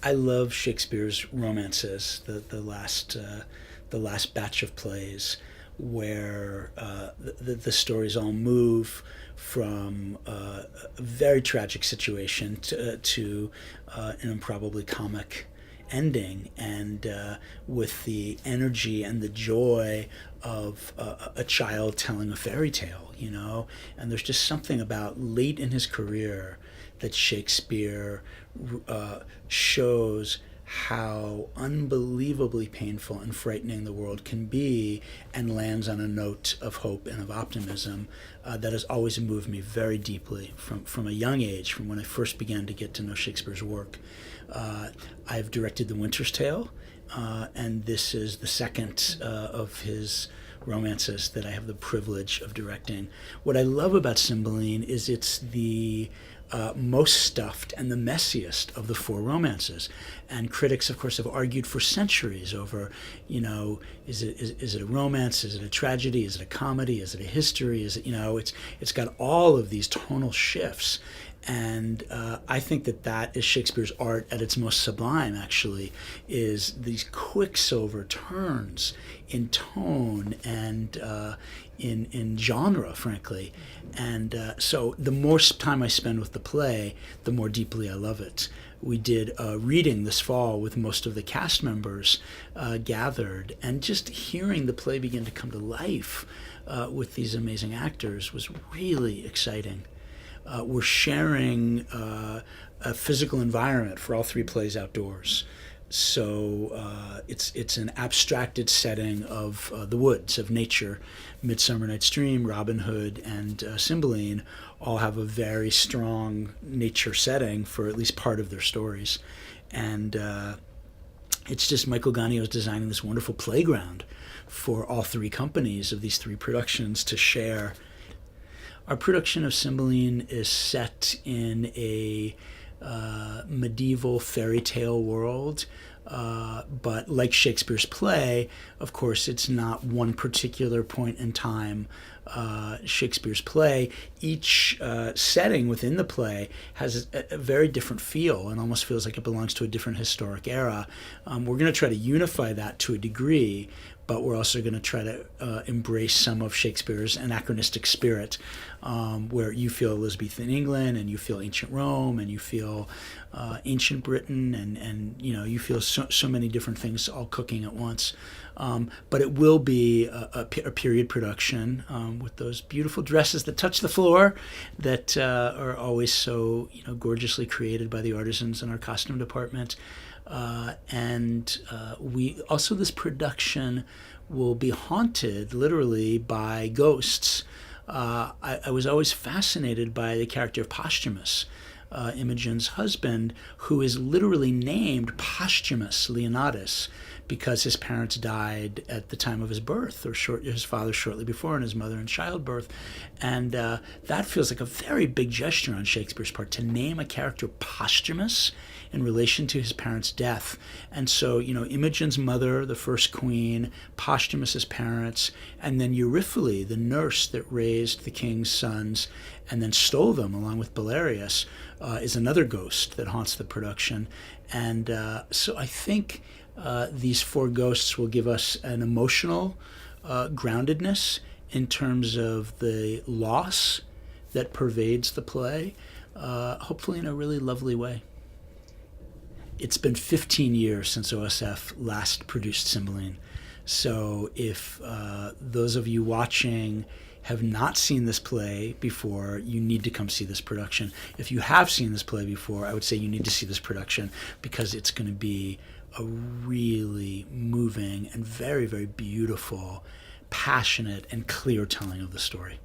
I love Shakespeare's romances, the last batch of plays, where the stories all move from a very tragic situation to an improbably comic ending, and with the energy and the joy of a child telling a fairy tale, you know. And there's just something about late in his career that Shakespeare shows how unbelievably painful and frightening the world can be, and lands on a note of hope and of optimism that has always moved me very deeply from a young age, from when I first began to get to know Shakespeare's work. I've directed The Winter's Tale, and this is the second of his romances that I have the privilege of directing. What I love about Cymbeline is it's the most stuffed and the messiest of the four romances. And critics, of course, have argued for centuries over, you know, is it a romance? Is it a tragedy? Is it a comedy? Is it a history? Is it, you know, it's got all of these tonal shifts. And I think that is Shakespeare's art at its most sublime, actually, is these quicksilver turns in tone and in genre, frankly. And so the more time I spend with the play, the more deeply I love it. We did a reading this fall with most of the cast members gathered, and just hearing the play begin to come to life with these amazing actors was really exciting. We're sharing a physical environment for all three plays outdoors. So it's an abstracted setting of the woods, of nature. Midsummer Night's Dream, Robin Hood, and Cymbeline all have a very strong nature setting for at least part of their stories. And it's just Michael Ganio's designing this wonderful playground for all three companies of these three productions to share. Our production of Cymbeline is set in a medieval fairy tale world, but like Shakespeare's play, of course, it's not one particular point in time. Shakespeare's play, each setting within the play has a very different feel and almost feels like it belongs to a different historic era. We're going to try to unify that to a degree, but we're also going to try to embrace some of Shakespeare's anachronistic spirit, where you feel Elizabethan England, and you feel ancient Rome, and you feel ancient Britain, and you know, you feel so many different things all cooking at once. But it will be a period production with those beautiful dresses that touch the floor, that are always so, you know, gorgeously created by the artisans in our costume department. And we also, this production will be haunted literally by ghosts. I was always fascinated by the character of Posthumus, Imogen's husband, who is literally named Posthumus Leonatus because his parents died at the time of his birth, or his father shortly before, and his mother in childbirth. And that feels like a very big gesture on Shakespeare's part, to name a character Posthumus in relation to his parents' death. And so, you know, Imogen's mother, the first queen, Posthumus's parents, and then Euryphile, the nurse that raised the king's sons and then stole them along with Belarius, is another ghost that haunts the production. And so I think these four ghosts will give us an emotional groundedness in terms of the loss that pervades the play, hopefully in a really lovely way. It's been 15 years since OSF last produced Cymbeline. So if those of you watching have not seen this play before, you need to come see this production. If you have seen this play before, I would say you need to see this production, because it's going to be a really moving and very, very beautiful, passionate, and clear telling of the story.